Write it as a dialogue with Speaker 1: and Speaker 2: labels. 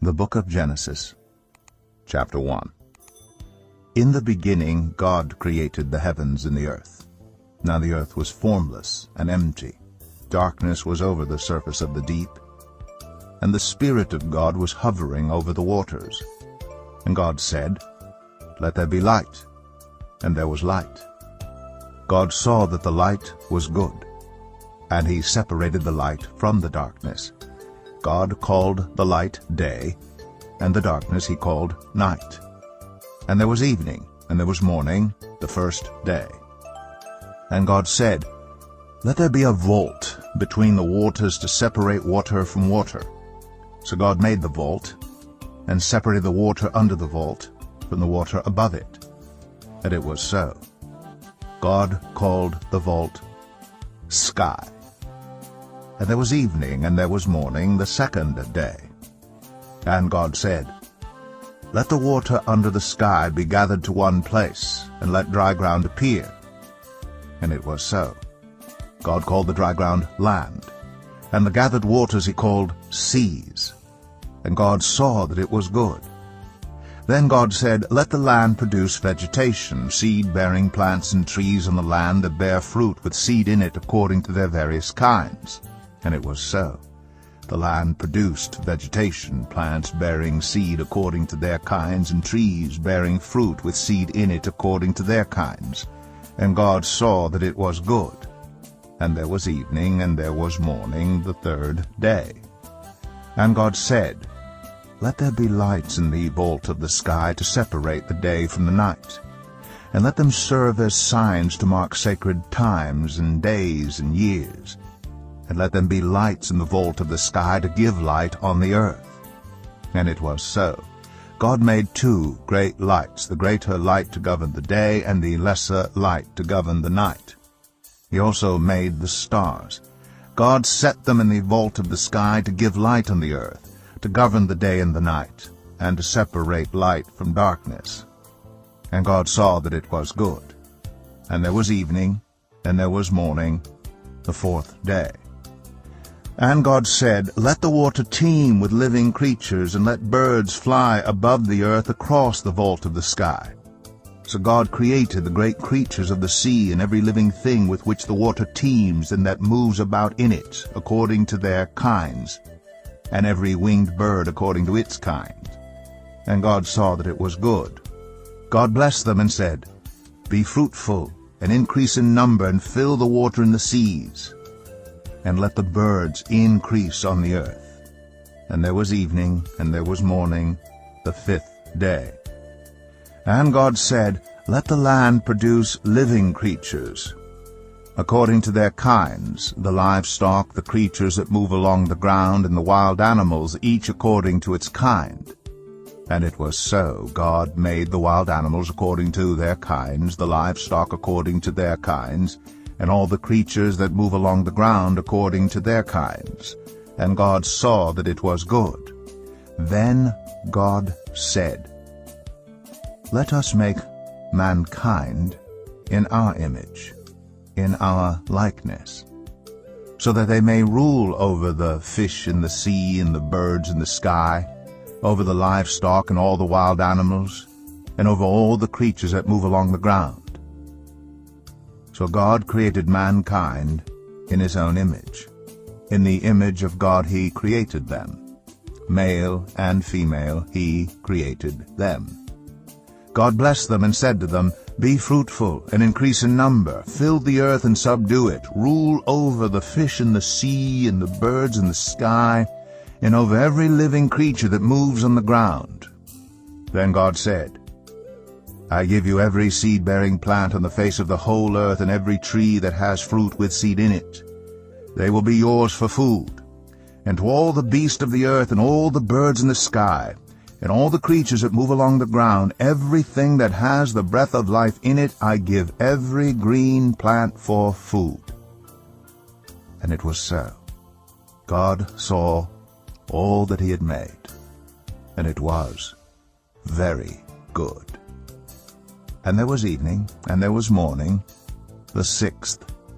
Speaker 1: The Book of Genesis, Chapter 1. In the beginning God created the heavens and the earth. Now the earth was formless and empty. Darkness was over the surface of the deep, and the Spirit of God was hovering over the waters. And God said, "Let there be light." And there was light. God saw that the light was good, and he separated the light from the darkness. God called the light day, and the darkness he called night. And there was evening, and there was morning, the first day. And God said, "Let there be a vault between the waters to separate water from water." So God made the vault, and separated the water under the vault from the water above it. And it was so. God called the vault sky. And there was evening, and there was morning, the second day. And God said, "Let the water under the sky be gathered to one place, and let dry ground appear." And it was so. God called the dry ground land, and the gathered waters he called seas. And God saw that it was good. Then God said, "Let the land produce vegetation, seed-bearing plants and trees on the land that bear fruit with seed in it according to their various kinds." And it was so. The land produced vegetation, plants bearing seed according to their kinds, and trees bearing fruit with seed in it according to their kinds. And God saw that it was good. And there was evening, and there was morning, the third day. And God said, "Let there be lights in the vault of the sky to separate the day from the night, and let them serve as signs to mark sacred times and days and years. And let them be lights in the vault of the sky to give light on the earth." And it was so. God made two great lights, the greater light to govern the day, and the lesser light to govern the night. He also made the stars. God set them in the vault of the sky to give light on the earth, to govern the day and the night, and to separate light from darkness. And God saw that it was good. And there was evening, and there was morning, the fourth day. And God said, "Let the water teem with living creatures, and let birds fly above the earth across the vault of the sky." So God created the great creatures of the sea, and every living thing with which the water teems and that moves about in it, according to their kinds, and every winged bird according to its kind. And God saw that it was good. God blessed them and said, "Be fruitful, and increase in number, and fill the water in the seas, and let the birds increase on the earth." And there was evening, and there was morning, the fifth day. And God said, "Let the land produce living creatures, according to their kinds, the livestock, the creatures that move along the ground, and the wild animals, each according to its kind." And it was so. God made the wild animals according to their kinds, the livestock according to their kinds, and all the creatures that move along the ground according to their kinds. And God saw that it was good. Then God said, "Let us make mankind in our image, in our likeness, so that they may rule over the fish in the sea and the birds in the sky, over the livestock and all the wild animals, and over all the creatures that move along the ground." So God created mankind in his own image. In the image of God he created them. Male and female he created them. God blessed them and said to them, "Be fruitful and increase in number, fill the earth and subdue it, rule over the fish in the sea and the birds in the sky, and over every living creature that moves on the ground." Then God said, "I give you every seed-bearing plant on the face of the whole earth, and every tree that has fruit with seed in it. They will be yours for food. And to all the beasts of the earth, and all the birds in the sky, and all the creatures that move along the ground, everything that has the breath of life in it, I give every green plant for food." And it was so. God saw all that he had made, and it was very good. And there was evening, and there was morning, the sixth